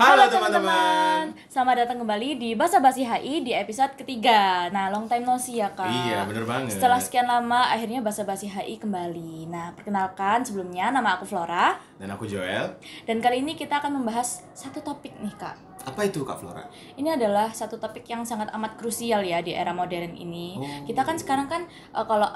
Halo teman-teman, selamat datang kembali di Basa Basi HI di episode ketiga. Nah, long time no see ya kak. Iya, bener banget. Setelah sekian lama, akhirnya Basa Basi HI kembali. Nah, perkenalkan sebelumnya, nama aku Flora. Dan aku Joel. Dan kali ini kita akan membahas satu topik nih kak. Apa itu Kak Flora? Ini adalah satu topik yang sangat amat krusial ya di era modern ini. Kita kan sekarang kan kalau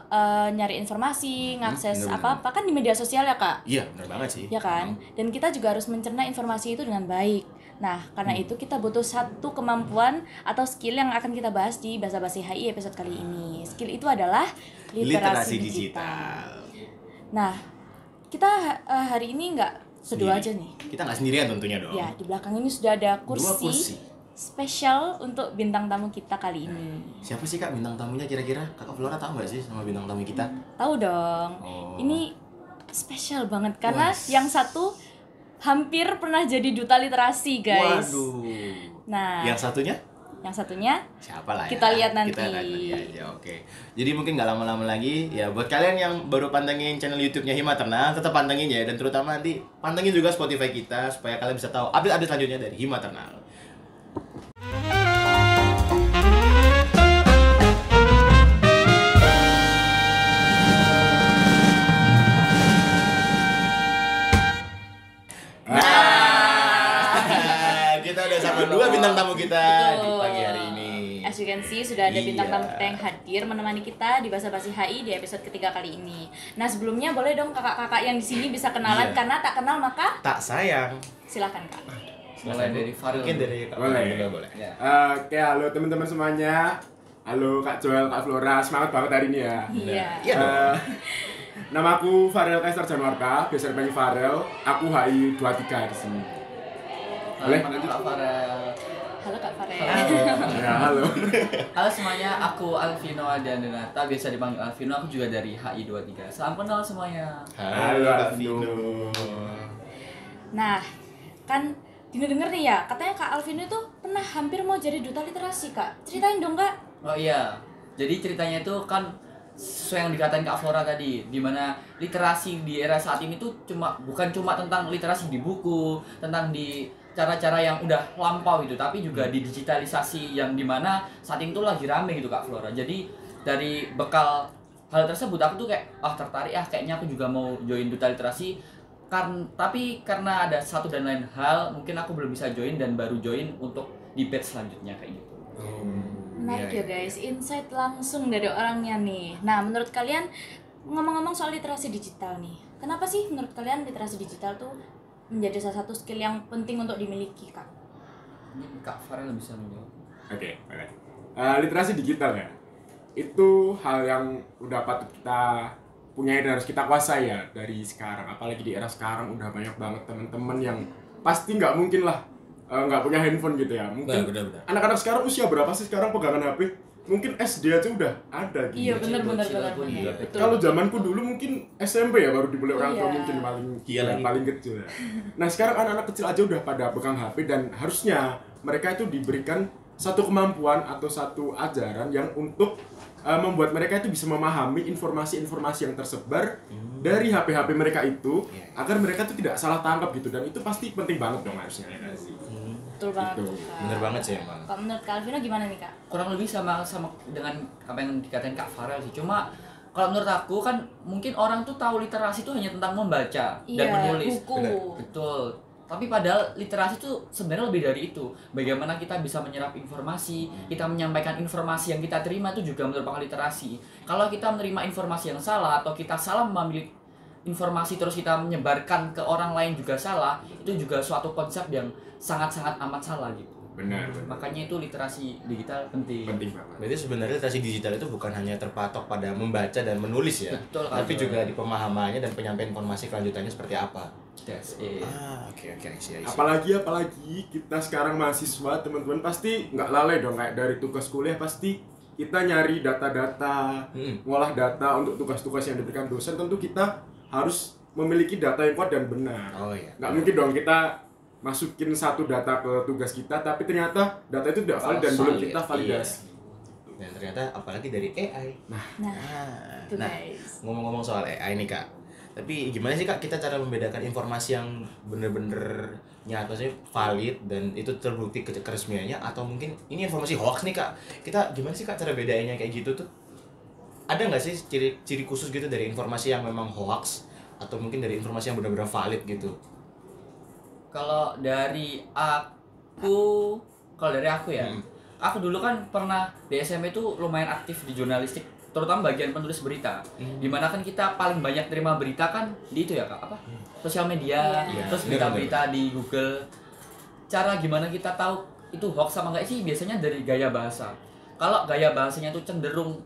nyari informasi, ngakses bener-bener. apa-apa kan di media sosial ya kak. Iya, bener banget sih. Ya kan? Dan kita juga harus mencerna informasi itu dengan baik. Nah, karena itu kita butuh satu kemampuan atau skill yang akan kita bahas di Basa Basi HI episode kali ini. Skill itu adalah literasi digital. Nah, kita hari ini nggak berdua aja nih. Kita nggak sendirian tentunya dong. Ya, di belakang ini sudah ada Dua kursi. spesial untuk bintang tamu kita kali ini. Siapa sih Kak bintang tamunya kira-kira? Kakak Flora tahu nggak sih sama bintang tamu kita? Tahu dong. Oh. Ini spesial banget karena Wah. yang satu hampir pernah jadi duta literasi, guys. Waduh. Nah, Yang satunya? yang satunya Siapa lah ya? kita lihat nanti. Kita lihat nanti aja, oke. Jadi mungkin nggak lama-lama lagi, ya buat kalian yang baru pantengin channel YouTube-nya Hima Terna, tetap pantengin ya, dan terutama nanti pantengin juga Spotify kita supaya kalian bisa tahu update-update selanjutnya dari Hima Terna. Nah, kita udah sama dua bintang tamu kita di Betul. pagi hari ini. As you can see, sudah ada bintang Iya. tamu kita yang hadir menemani kita di Basa Basi HI di episode ketiga kali ini. Nah, sebelumnya boleh dong kakak-kakak yang di sini bisa kenalan, Iya. karena tak kenal maka Tak sayang. silakan kak. Mulai dari Farel. Mungkin dari Kak Boleh. Flora boleh. Ya. Oke, halo teman-teman semuanya. Halo Kak Joel, Kak Flora, semangat banget hari ini ya. Iya. Iya dong. Nama aku Farel Kaiser Januarta, biasa dipanggil Farel. Aku HI 23 di sini. Boleh? Halo Kak Farel. Halo kak Farel. Ya, halo. Halo semuanya, aku Alvino Adiandenata, biasa dipanggil Alvino. Aku juga dari HI 23. Salam kenal semuanya. Halo Kak Vino. Nah, kan denger-denger nih ya, katanya Kak Alvino itu pernah hampir mau jadi duta literasi kak. Ceritain dong kak. Oh iya, jadi ceritanya itu kan sesuai yang dikatain Kak Flora tadi, dimana literasi di era saat ini tuh bukan cuma tentang literasi di buku, tentang di cara-cara yang udah lampau gitu, tapi juga di digitalisasi yang dimana saat ini tuh lagi rame gitu Kak Flora. Jadi dari bekal hal tersebut aku tuh kayak tertarik kayaknya aku juga mau join duta literasi. Tapi karena ada satu dan lain hal, mungkin aku belum bisa join dan baru join untuk di batch selanjutnya kayak gitu. Menarik Iya, ya guys, insight langsung dari orangnya nih. Nah, menurut kalian, ngomong-ngomong soal literasi digital nih, kenapa sih menurut kalian literasi digital tuh menjadi salah satu skill yang penting untuk dimiliki kak? Ini Kak Farel bisa menjawab. Oke, boleh. Literasi digital ya. Itu hal yang udah patut kita punya dan harus kita kuasai ya dari sekarang. Apalagi di era sekarang udah banyak banget teman-teman yang pasti nggak mungkin lah nggak punya handphone gitu ya. Mungkin Benar. anak-anak sekarang usia berapa sih sekarang pegangan HP? Mungkin SD aja udah ada gitu. Iya benar-benar Bocil pun juga. betul. Kalau zamanku dulu mungkin SMP ya baru dibeli orang tua Iya. mungkin Iya lagi. paling kecil ya. Nah sekarang anak-anak kecil aja udah pada pegang HP dan harusnya mereka itu diberikan satu kemampuan atau satu ajaran yang untuk membuat mereka itu bisa memahami informasi-informasi yang tersebar dari HP-HP mereka itu agar mereka itu tidak salah tangkap gitu, dan itu pasti penting banget dong harusnya ya nggak sih? Betul banget Gitu. tuh kak. Bener banget sih emang. Kalau menurut Kak Alvino gimana nih kak? Kurang lebih sama dengan apa yang dikatain Kak Farel sih. Cuma kalau menurut aku kan mungkin orang tuh tahu literasi itu hanya tentang membaca dan Iya, menulis. buku. Bener. Betul. Tapi padahal literasi itu sebenarnya lebih dari itu. Bagaimana kita bisa menyerap informasi, kita menyampaikan informasi yang kita terima itu juga merupakan literasi. Kalau kita menerima informasi yang salah atau kita salah memilih informasi terus kita menyebarkan ke orang lain juga salah, itu juga suatu konsep yang sangat-sangat amat salah gitu. Benar. Makanya itu literasi digital penting. Penting banget. Berarti sebenarnya literasi digital itu bukan hanya terpatok pada membaca dan menulis ya, Betul, tapi Kak. juga di pemahamannya dan penyampaian informasi kelanjutannya seperti apa. That's it. Oke, I see. Apalagi kita sekarang mahasiswa, teman-teman pasti nggak lalai dong, kayak dari tugas kuliah pasti kita nyari data-data, ngolah data untuk tugas-tugas yang diberikan dosen. Tentu kita harus memiliki data yang kuat dan benar. Oh iya. Nggak mungkin dong kita masukin satu data ke tugas kita tapi ternyata data itu tidak valid dan belum Valid, kita validasi. Dan ternyata apalagi dari AI. Nah, itu Nah, guys. ngomong-ngomong soal AI nih Kak. Tapi gimana sih Kak kita cara membedakan informasi yang bener-bener nyata sih valid dan itu terbukti keresmiannya, atau mungkin ini informasi hoax nih Kak? Kita gimana sih Kak cara bedainnya kayak gitu tuh? Ada nggak sih ciri khusus gitu dari informasi yang memang hoax atau mungkin dari informasi yang benar-benar valid gitu? Kalau dari aku ya, aku dulu kan pernah di SMP itu lumayan aktif di jurnalistik, terutama bagian penulis berita. Dimana kan kita paling banyak terima berita kan di itu ya Kak, apa? Sosial media, Iya. terus Iya, berita-berita di Google. Cara gimana kita tahu itu hoax sama enggak sih? Biasanya dari gaya bahasa. Kalau gaya bahasanya itu cenderung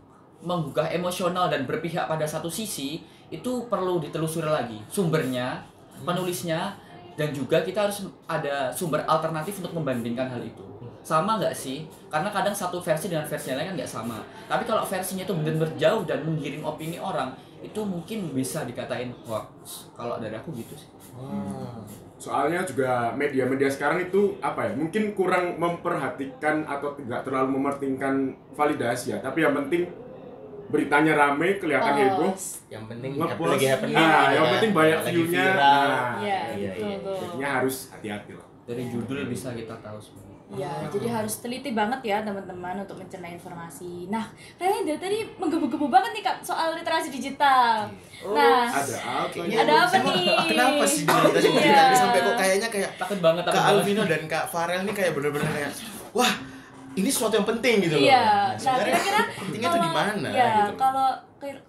menggugah emosional dan berpihak pada satu sisi, itu perlu ditelusuri lagi sumbernya, penulisnya, dan juga kita harus ada sumber alternatif untuk membandingkan hal itu. Sama nggak sih? Karena kadang satu versi dengan versi yang lain kan nggak sama. Tapi kalau versinya itu benar-benar jauh dan menggiring opini orang, itu mungkin bisa dikatain hoax. Kalau dari aku gitu sih. Soalnya juga media-media sekarang itu apa ya? Mungkin kurang memperhatikan atau tidak terlalu mementingkan validasi ya. Tapi yang penting beritanya rame, kelihatan heboh. Yang penting Ngepost. lagi happening. Nah, gitu yang kan. penting banyak Lagi view-nya. viral. Nah, Iya, iya, betul iya. tuh. jadinya harus hati-hati lah. Dari judul bisa kita tahu sebenarnya. Ya, jadi harus teliti banget ya teman-teman untuk mencerna informasi. Nah, kayaknya dari tadi menggebu-gebu banget nih Kak soal literasi digital. Nah, Ada apa? Kayaknya Ada apa emang nih? Kenapa sih dengan kita sih Iya. sampai kok kayaknya kayak Takut banget, takut Kak banget. Alvino dan Kak Farel nih kayak bener-bener kayak wah ini sesuatu yang penting gitu loh. iya. Nah, sebenarnya kira-kira pentingnya tuh di mana Ya, gitu. kalau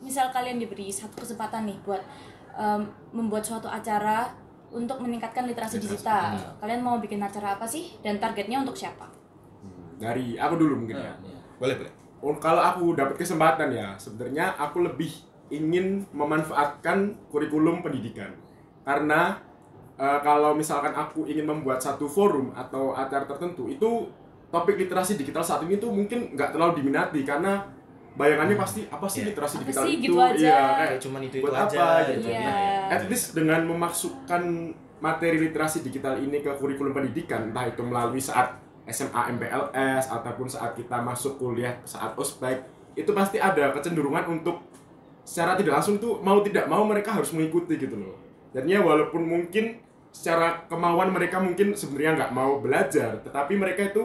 misal kalian diberi satu kesempatan nih buat membuat suatu acara untuk meningkatkan literasi digital. Kalian mau bikin acara apa sih? Dan targetnya untuk siapa? Dari aku dulu mungkin ya. Boleh, boleh. Kalau aku dapat kesempatan ya, sebenarnya aku lebih ingin memanfaatkan kurikulum pendidikan. Karena kalau misalkan aku ingin membuat satu forum atau acara tertentu, itu topik literasi digital saat ini tuh mungkin nggak terlalu diminati karena bayangannya pasti apa sih Iya. literasi Apa digital sih, itu? gitu aja. Iya, kayak Kayak cuman itu buat aja apa gitu. gitu. Iya. Nah, At least dengan memasukkan materi literasi digital ini ke kurikulum pendidikan, entah itu melalui saat SMA MPLS ataupun saat kita masuk kuliah saat ospek, itu pasti ada kecenderungan untuk secara tidak langsung tuh mau tidak mau mereka harus mengikuti gitu loh. Jadinya walaupun mungkin secara kemauan mereka mungkin sebenarnya nggak mau belajar, tetapi mereka itu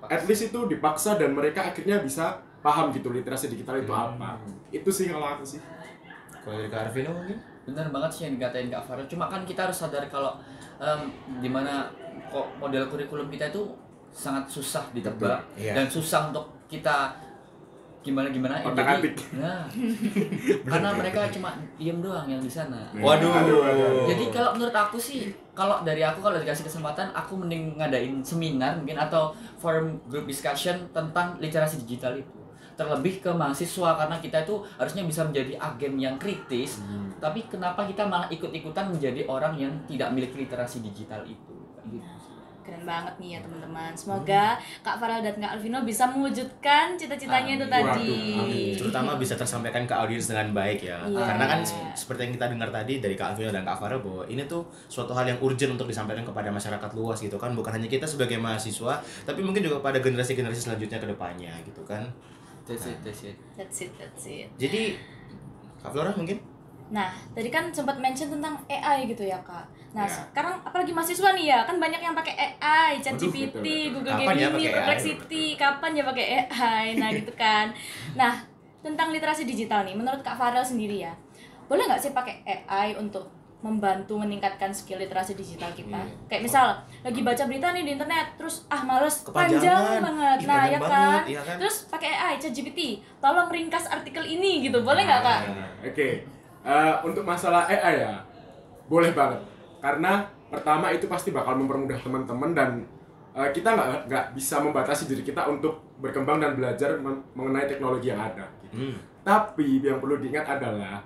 at least itu dipaksa dan mereka akhirnya bisa paham gitu literasi digital itu apa. Itu sih kalau aku sih. Kalau dari Kak Arvino mungkin? Bener banget sih yang dikatain Kak Farel. Cuma kan kita harus sadar kalau dimana kok model kurikulum kita itu sangat susah ditebak Iya. dan susah untuk kita gimana Otak-atik. nah karena mereka cuma diem doang yang di sana. Waduh. Jadi kalau menurut aku sih, kalau dikasih kesempatan, aku mending ngadain seminar mungkin atau forum group discussion tentang literasi digital itu. Terlebih ke mahasiswa karena kita itu harusnya bisa menjadi agen yang kritis. Tapi kenapa kita malah ikut-ikutan menjadi orang yang tidak memiliki literasi digital itu? Kayak gitu. Keren banget nih ya teman-teman. Semoga Kak Farel dan Kak Alvino bisa mewujudkan cita-citanya itu tadi. Terutama bisa tersampaikan ke audiens dengan baik ya. Iya. Karena kan seperti yang kita dengar tadi dari Kak Alvino dan Kak Farel bahwa ini tuh suatu hal yang urgent untuk disampaikan kepada masyarakat luas gitu kan. Bukan hanya kita sebagai mahasiswa, tapi mungkin juga pada generasi-generasi selanjutnya ke depannya gitu kan. That's it. That's it. Jadi Kak Flora mungkin? Nah, tadi kan sempat mention tentang AI gitu ya, Kak. Nah, Ya. sekarang apalagi mahasiswa nih ya, kan banyak yang pakai AI, ChatGPT, betul. Google Kapan ya Gemini, pakai AI? Perplexity, kapan ya pakai AI, nah gitu kan. Nah, tentang literasi digital nih, menurut Kak Farel sendiri ya, boleh nggak sih pakai AI untuk membantu meningkatkan skill literasi digital kita? Kayak misal lagi baca berita nih di internet, terus males, Kepanjangan. panjang banget, Ih, nah panjang ya banget, kan? iya kan? Terus pakai AI, ChatGPT, tolong ringkas artikel ini gitu, boleh nggak Kak? Oke. Untuk masalah AI ya, boleh banget. Karena pertama itu pasti bakal mempermudah teman-teman dan kita nggak bisa membatasi diri kita untuk berkembang dan belajar mengenai teknologi yang ada. Gitu. Tapi yang perlu diingat adalah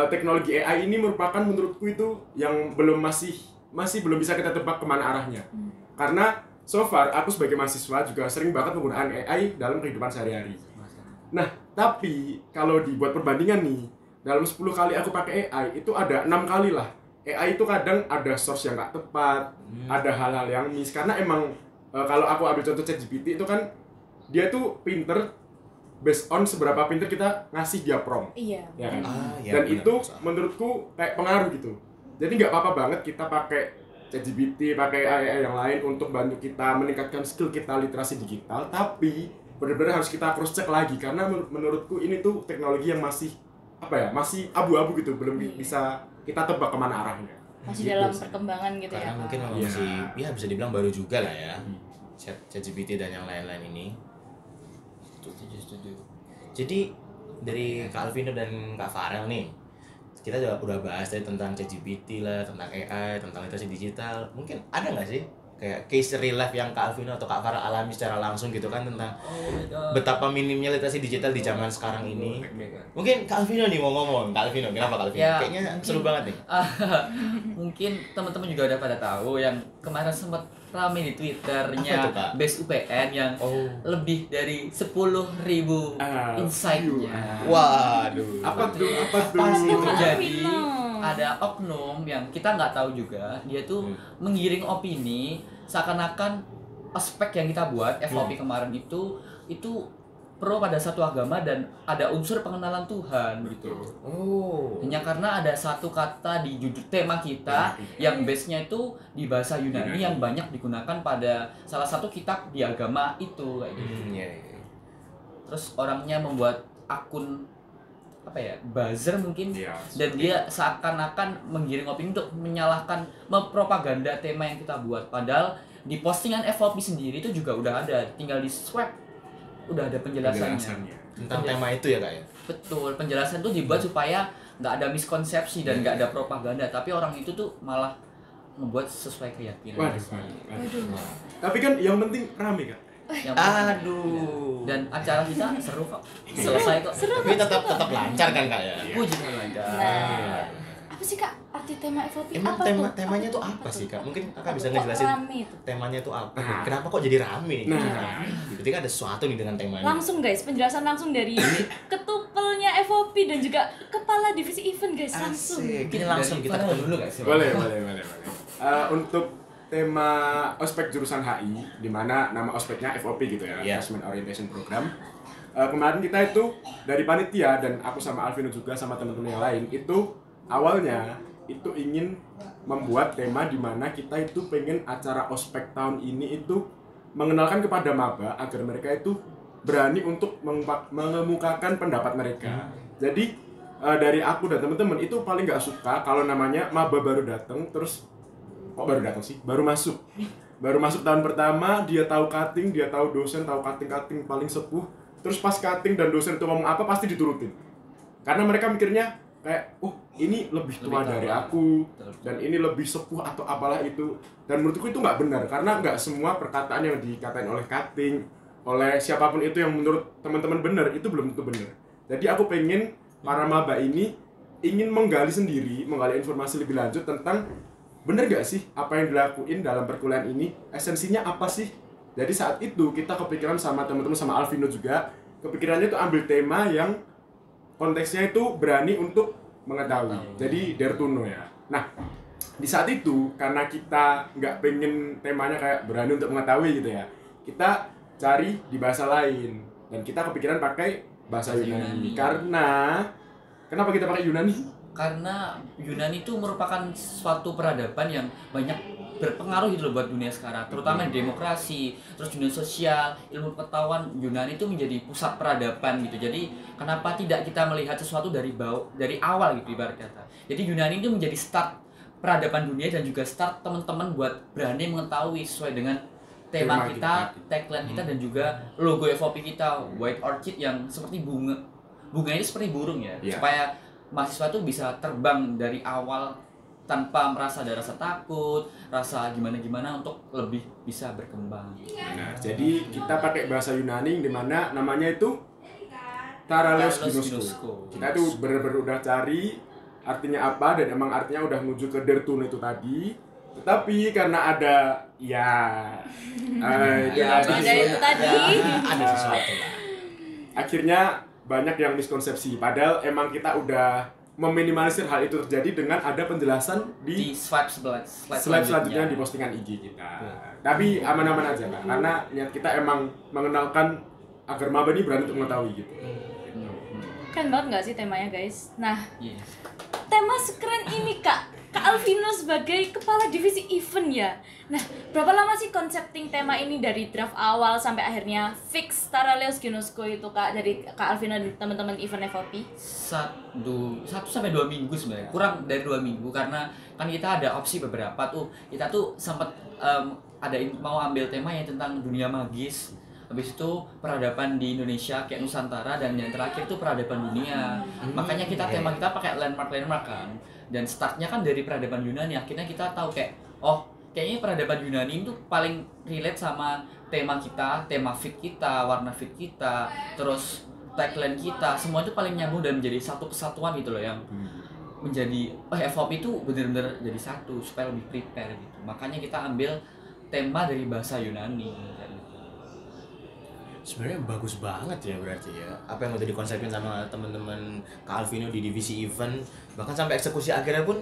teknologi AI ini merupakan menurutku itu yang masih belum bisa kita tebak kemana arahnya. Karena so far aku sebagai mahasiswa juga sering banget menggunakan AI dalam kehidupan sehari-hari. Nah, tapi kalau dibuat perbandingan nih, dalam 10 kali aku pakai AI, itu ada 6 kali lah. AI itu kadang ada source yang nggak tepat, ada hal-hal yang miss. Karena emang kalau aku ambil contoh ChatGPT itu kan, dia tuh pinter based on seberapa pintar kita ngasih dia prompt. Iya. Ya kan? Ya, Dan benar, itu Mas. menurutku kayak pengaruh gitu. Jadi nggak apa-apa banget kita pakai ChatGPT, pakai AI yang lain untuk bantu kita meningkatkan skill kita literasi digital, tapi benar-benar harus kita cross check lagi karena menurutku ini tuh teknologi yang masih masih abu-abu gitu, belum bisa kita tebak kemana arahnya. Masih Gitu dalam sih. perkembangan gitu Karena ya. mungkin Kak. memang Iya. masih ya bisa dibilang baru juga lah ya. ChatGPT dan yang lain-lain ini. Setuju. Jadi dari Kak Alvino dan Kak Farel nih, kita juga udah bahas tadi tentang ChatGPT lah, tentang AI, tentang literasi digital. Mungkin ada nggak sih kayak case real life yang Kak Alvino atau Kak Farel alami secara langsung gitu kan tentang betapa minimnya literasi digital di zaman sekarang ini? Mungkin Kak Alvino nih mau ngomong. Kak Alvino, kenapa Kak Alvino? Ya, Kayaknya mungkin- seru banget nih. Mungkin teman-teman juga udah pada tahu yang kemarin sempat rame di Twitternya Apa tuh, Kak? Base UPN yang Oh. lebih dari 10.000 insight-nya. Waduh. Apa tuh? Apa sih itu? Jadi Oknum. ada oknum yang kita nggak tahu juga, dia tuh menggiring opini seakan-akan aspek yang kita buat FOP kemarin itu pro pada satu agama dan ada unsur pengenalan Tuhan gitu. Oh. Hanya karena ada satu kata di judul tema kita yang base-nya itu di bahasa Yunani yang banyak digunakan pada salah satu kitab di agama itu kayak gitu. Iya, iya. Terus orangnya membuat akun buzzer mungkin, Iya. dan dia seakan-akan menggiring opini untuk menyalahkan, mempropaganda tema yang kita buat, padahal di postingan FOP sendiri itu juga udah ada, tinggal di swipe udah ada penjelasannya. Tentang tema itu ya Kak ya? Betul, penjelasan tuh dibuat supaya nggak ada miskonsepsi dan nggak ada propaganda, tapi orang itu tuh malah membuat sesuai keyakinan. Waduh. Tapi kan yang penting rame kan. Yang penting- Aduh. Dan acara kita seru kok, selesai kok. Tapi tetap lancar kan Kak ya? Puji Tuhan lancar. Nah, apa sih Kak arti tema FOP? Emang apa tuh? temanya tuh apa sih Kak? Mungkin Kakak bisa Kok ngejelasin rame itu? temanya tuh apa? Nah. Kenapa kok jadi rame? Nah. Berarti kan ada sesuatu nih dengan temanya. Langsung guys, penjelasan langsung dari ketupelnya FOP dan juga kepala divisi event guys, langsung. Asik. Ini langsung kita Farel ketemu dulu gak sih? Boleh. Untuk tema ospek jurusan HI, di mana nama ospeknya FOP gitu ya, Iya. Freshman Orientation Program. Kemarin kita itu dari panitia dan aku sama Alvino juga sama teman-teman yang lain itu awalnya itu ingin membuat tema di mana kita itu pengen acara ospek tahun ini itu mengenalkan kepada maba agar mereka itu berani untuk mengemukakan pendapat mereka. Jadi dari aku dan teman-teman itu paling nggak suka kalau namanya maba baru datang terus kok baru datang sih? Baru masuk tahun pertama, dia tahu cutting, dia tahu dosen, tahu cutting paling sepuh. Terus pas cutting dan dosen itu ngomong apa pasti diturutin. Karena mereka mikirnya kayak, oh ini lebih tua Lebih dari tua. aku, Betul. dan ini lebih sepuh atau apalah itu. Dan menurutku itu nggak benar, karena nggak semua perkataan yang dikatain oleh cutting, oleh siapapun itu yang menurut teman-teman benar, itu belum tentu benar. Jadi aku pengen para maba ini ingin menggali sendiri, menggali informasi lebih lanjut tentang bener gak sih apa yang dilakuin dalam perkuliahan ini, esensinya apa sih. Jadi saat itu kita kepikiran sama teman-teman, sama Alvino juga, kepikirannya itu ambil tema yang konteksnya itu berani untuk mengetahui, jadi dare to know ya. Nah, di saat itu karena kita nggak pengen temanya kayak berani untuk mengetahui gitu ya, kita cari di bahasa lain dan kita kepikiran pakai bahasa Yunani. Karena kenapa kita pakai Yunani? Karena Yunani itu merupakan suatu peradaban yang banyak berpengaruh gitu loh buat dunia sekarang, terutama di demokrasi, terus dunia sosial, ilmu pengetahuan. Yunani itu menjadi pusat peradaban gitu. Jadi kenapa tidak kita melihat sesuatu dari awal gitu ibarat kata. Jadi Yunani itu menjadi start peradaban dunia dan juga start teman-teman buat berani mengetahui sesuai dengan tema kita, tagline kita, dan juga logo FOP kita, White Orchid, yang seperti bunga. Bunganya itu seperti burung ya, Iya. supaya mahasiswa tuh bisa terbang dari awal tanpa merasa ada rasa takut, rasa gimana-gimana, untuk lebih bisa berkembang. Nah, jadi kita pakai bahasa Yunani di mana namanya itu Taraleos Ginosko. Kita tuh bener-bener udah cari artinya apa dan emang artinya udah menuju ke Dertun itu tadi. Tetapi karena ada ada itu tadi. Ada sesuatu lah. akhirnya banyak yang miskonsepsi. Padahal emang kita udah meminimalisir hal itu terjadi dengan ada penjelasan Di di slide selanjutnya di postingan IG kita. Tapi aman-aman aja Kak, karena niat kita emang mengenalkan agar maba ini berani untuk mengetahui gitu. Keren banget nggak sih temanya guys? Nah, Iya. tema sekeren ini Kak Alvino sebagai kepala divisi event ya. Nah, berapa lama sih konsepting tema ini dari draft awal sampai akhirnya fix Tara Leos Ginosko itu Kak, dari Kak Alvino dan teman-teman event FOP? 1-2 minggu sebenarnya, kurang dari 2 minggu, karena kan kita ada opsi beberapa tuh. Kita tuh sempat mau ambil tema yang tentang dunia magis, habis itu peradaban di Indonesia kayak Nusantara, dan yang terakhir tuh peradaban dunia. Makanya tema kita pakai landmark kan, dan startnya kan dari peradaban Yunani. Akhirnya kita tahu kayak kayaknya peradaban Yunani itu paling relate sama tema kita, tema fit kita, warna fit kita, terus tagline kita, semua itu paling nyambung dan menjadi satu kesatuan gitu loh, yang menjadi FOP itu benar-benar jadi satu supaya lebih prepare gitu. Makanya kita ambil tema dari bahasa Yunani. Sebenarnya bagus banget ya berarti ya. Apa yang udah dikonsepin sama teman-teman Kak Alvino di divisi event, bahkan sampai eksekusi akhirnya pun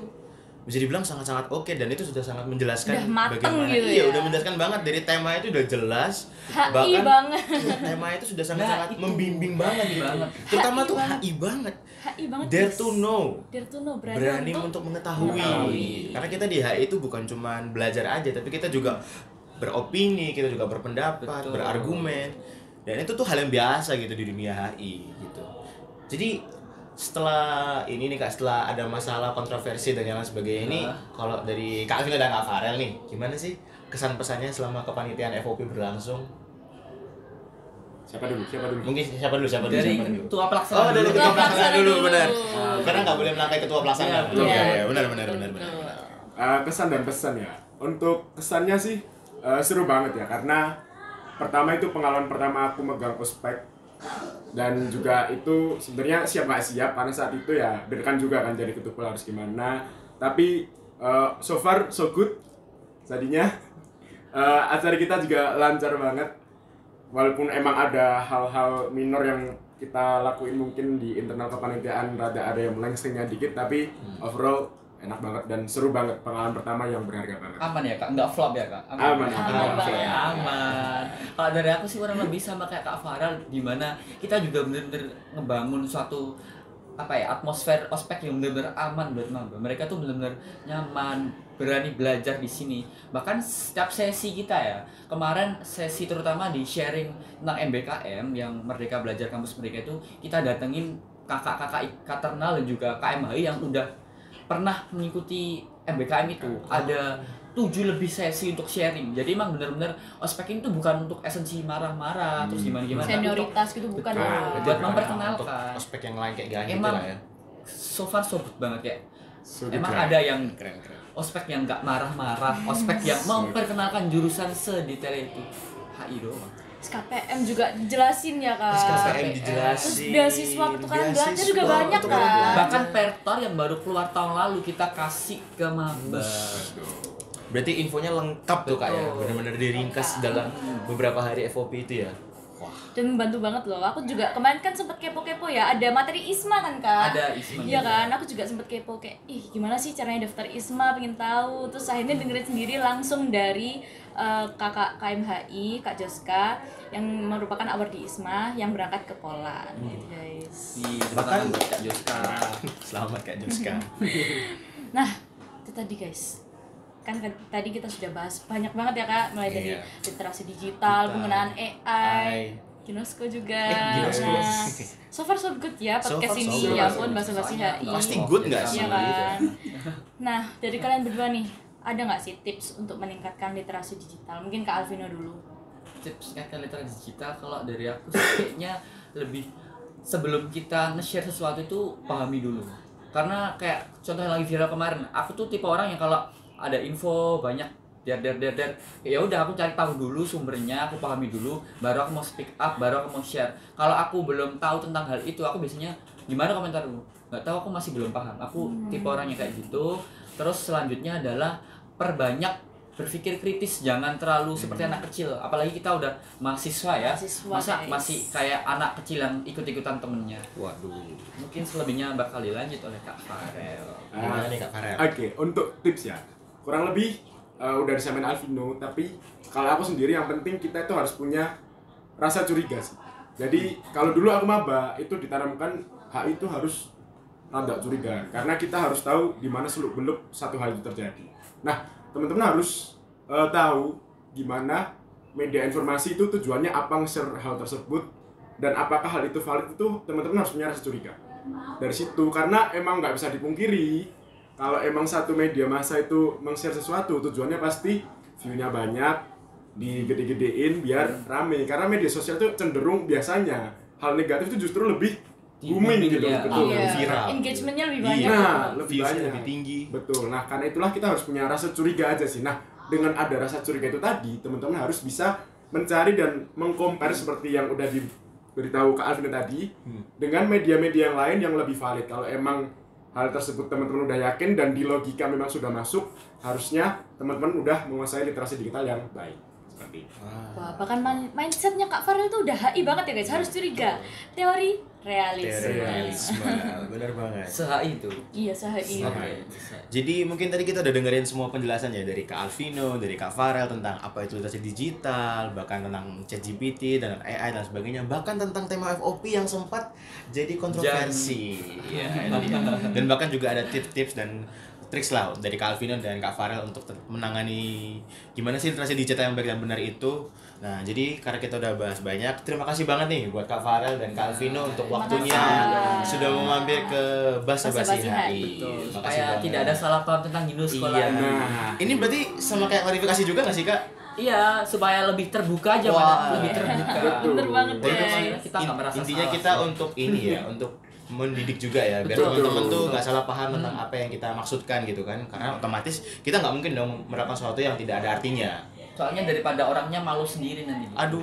bisa dibilang sangat-sangat oke, dan itu sudah sangat menjelaskan Udah mateng bagaimana. gitu Iya, ya. udah menjelaskan banget dari tema itu udah jelas. HI banget. Tema itu sudah sangat-sangat Nah, itu. membimbing banget gitu. Banget. Terutama HI tuh banget. HI banget. HI banget. Dare guys. to know. Dare to know, Berani untuk mengetahui. Karena kita di HI itu bukan cuma belajar aja, tapi kita juga beropini, kita juga berpendapat, Betul. berargumen. Dan itu tuh hal yang biasa gitu di dunia HI gitu. Jadi setelah ini nih Kak, setelah ada masalah kontroversi dan yang lain sebagainya ini, kalau dari Kak Alvino dan Kak Farel nih, gimana sih kesan pesannya selama kepanitiaan FOP berlangsung? Siapa dulu? Mungkin siapa dulu? Dari ketua pelaksana. Oh, dari dulu. ketua pelaksana dulu, benar. Ah, Karena nggak boleh melangkai ketua pelaksana. Iya, Betul, iya. ya, benar. Kesan dan pesan ya. Untuk kesannya sih seru banget ya, karena pertama itu pengalaman pertama aku megang ospek, dan juga itu sebenarnya siap nggak siap karena saat itu ya deg-degan juga kan, jadi ketua harus gimana. Tapi so far so good. Jadinya acara kita juga lancar banget, walaupun emang ada hal-hal minor yang kita lakuin mungkin di internal kepanitiaan rada ada yang melengsengnya dikit, tapi overall enak banget dan seru banget, pengalaman pertama yang berharga banget. Aman ya Kak? Nggak flop ya Kak? Aman. Aman. Kalau dari aku sih kurang lebih sama kayak Kak Farel, dimana kita juga bener-bener ngebangun suatu atmosfer ospek yang bener-bener aman buat maba. Mereka tuh bener-bener nyaman, berani belajar di sini. Bahkan setiap sesi kita ya, kemarin sesi terutama di sharing tentang MBKM yang Merdeka Belajar Kampus Merdeka itu, kita datengin kakak-kakak Katernal dan juga KMHI yang udah pernah mengikuti MBKM itu. Ada 7 lebih sesi untuk sharing. Jadi emang bener-bener ospek ini tuh bukan untuk esensi marah-marah terus gimana-gimana, tapi untuk Senioritas gitu bukan. Betul. Wah. buat Untuk memperkenalkan. ospek yang lain kayak gini gitu Emang lah ya. so far so good banget ya. So Emang good, ada yang Keren. ospek yang nggak marah-marah, ospek yang memperkenalkan jurusan sedetail itu. HI doang. SKPM juga dijelasin ya Kak. SKPM dijelasin. Terus beasiswa pertukaran belajar juga banyak pertukaran kan. belajar. Bahkan pertor yang baru keluar tahun lalu kita kasih ke maba. Berarti infonya lengkap tuh Kak ya. Betul. Benar-benar diringkas dalam beberapa hari FOP itu ya. Wah. Dan membantu banget loh. Aku juga kemarin kan sempet kepo-kepo ya. Ada materi ISMA kan Kak? Ada ISMA Iya juga. kan. Aku juga sempet kepo kayak, ih gimana sih caranya daftar ISMA, pengen tahu. Terus akhirnya dengerin sendiri langsung dari kakak KMHI, Kak Joska, yang merupakan award di ISMA yang berangkat ke Poland gitu guys. Bahkan- Bahkan Kak Joska. Selamat Kak Juska. Nah, itu tadi guys. Kan tadi kita sudah bahas banyak banget ya Kak, mulai dari Iya. literasi digital, penggunaan AI, Ginosko juga. Ginosko. Nah, so far so good ya So podcast far so ini. good. Ya ampun, bahasa-bahasa Soalnya HI. Pasti good nggak sih? Iya kan. Nah, dari kalian berdua nih, ada nggak sih tips untuk meningkatkan literasi digital? Mungkin Kak Alvino dulu. Tips meningkatkan literasi digital kalau dari aku sih kayaknya lebih sebelum kita nge-share sesuatu itu pahami dulu. Karena kayak contoh yang lagi viral kemarin, aku tuh tipe orang yang kalau ada info banyak der ya udah aku cari tahu dulu sumbernya, aku pahami dulu, baru aku mau speak up, baru aku mau share. Kalau aku belum tahu tentang hal itu, aku biasanya gimana komentarmu? Nggak tahu, aku masih belum paham. Aku tipe orangnya kayak gitu. Terus selanjutnya adalah perbanyak berpikir kritis, jangan terlalu seperti anak kecil. Apalagi kita udah mahasiswa ya. Mahasiswa, Masa guys. masih kayak anak kecil yang ikut-ikutan temennya. Waduh. Mungkin selebihnya bakal dilanjut oleh Kak Farel. Gimana nih Kak Farel? Oke, untuk tips ya, kurang lebih udah disampaikan Alvino, tapi kalau aku sendiri yang penting kita itu harus punya rasa curiga sih. Jadi kalau dulu aku maba itu ditanamkan HI itu harus rada curiga karena kita harus tahu di mana seluk-beluk satu hal itu terjadi. Nah, teman-teman harus tahu gimana media informasi itu tujuannya apa nge-share hal tersebut dan apakah hal itu valid, itu teman-teman harus punya rasa curiga. Dari situ, karena emang nggak bisa dipungkiri kalau emang satu media massa itu meng-share sesuatu tujuannya pasti view-nya banyak, digede-gedein biar rame, karena media sosial itu cenderung biasanya hal negatif itu justru lebih booming gitu, ya. betul. Iya, Viral. engagementnya lebih banyak. Nah, lebih Views-nya banyak, lebih tinggi. betul. Nah, karena itulah kita harus punya rasa curiga aja sih. Nah, dengan ada rasa curiga itu tadi, teman-teman harus bisa mencari dan mengcompare seperti yang udah diberitahu Kak Alvin tadi dengan media-media yang lain yang lebih valid. Kalau emang hal tersebut teman-teman udah yakin dan di logika memang sudah masuk, harusnya teman-teman udah menguasai literasi digital yang baik. Seperti itu. Wah, bahkan mindsetnya Kak Farel tuh udah HI banget ya guys, harus curiga. Teori realisme. Realisme, benar banget. Se-HI itu. Iya, se-HI. Jadi mungkin tadi kita udah dengerin semua penjelasannya dari Kak Alvino, dari Kak Farel tentang apa itu literasi digital, bahkan tentang ChatGPT dan AI dan sebagainya, bahkan tentang tema FOP yang sempat jadi kontroversi. Ya, dan bahkan juga ada tips-tips dan triks lah dari Kak Alvino dan Kak Farel untuk menangani gimana sih literasi digital yang baik dan benar itu. Nah, jadi karena kita udah bahas banyak, terima kasih banget nih buat Kak Farel dan Kak Alvino untuk waktunya sudah mampir ke Basa-Basi HI. Betul. Makasih Supaya banget. tidak ada salah paham tentang Hindu sekolah. Iya. Nah, Ini berarti sama kayak klarifikasi juga nggak sih Kak? Iya, supaya lebih terbuka aja, Wah. Pak. Lebih terbuka. Bener banget Jadi guys. kita nggak merasa Intinya salah. kita untuk ini ya, untuk mendidik juga ya, biar Betul. teman-teman tuh nggak salah paham tentang apa yang kita maksudkan gitu kan, karena otomatis kita nggak mungkin dong menerapkan sesuatu yang tidak ada artinya. Soalnya daripada orangnya malu sendiri nanti. Aduh,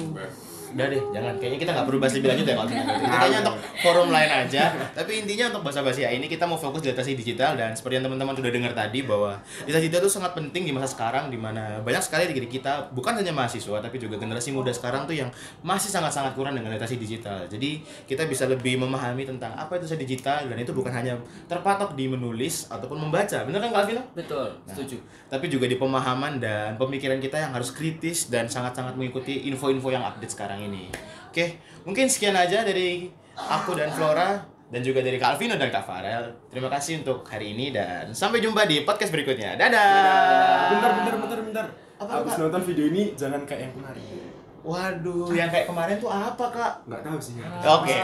udah deh, jangan. Kayaknya kita nggak perlu bahas lebih lanjut ya kalau itu kayaknya untuk forum lain aja. Tapi intinya untuk Basa-Basi ini kita mau fokus di literasi digital, dan seperti yang teman-teman sudah dengar tadi bahwa literasi digital itu sangat penting di masa sekarang, di mana banyak sekali di kita, bukan hanya mahasiswa tapi juga generasi muda sekarang tuh yang masih sangat-sangat kurang dengan literasi digital. Jadi kita bisa lebih memahami tentang apa itu literasi digital, dan itu bukan hanya terpatok di menulis ataupun membaca. Bener kan Kak Alvino? Betul, setuju. Tapi juga di pemahaman dan pemikiran kita yang harus kritis dan sangat-sangat mengikuti info-info yang update sekarang ini. Oke, mungkin sekian aja dari aku dan Flora, dan juga dari Kak Alvino dan Kak Farel. Terima kasih untuk hari ini dan sampai jumpa di podcast berikutnya. Dadah. bentar. Apa, Habis Kak? nonton video ini jangan kayak yang kemarin. Waduh, yang kayak kemarin tuh apa Kak? Nggak tahu sih. Oke.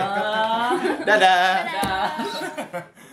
Dadah. Dadah.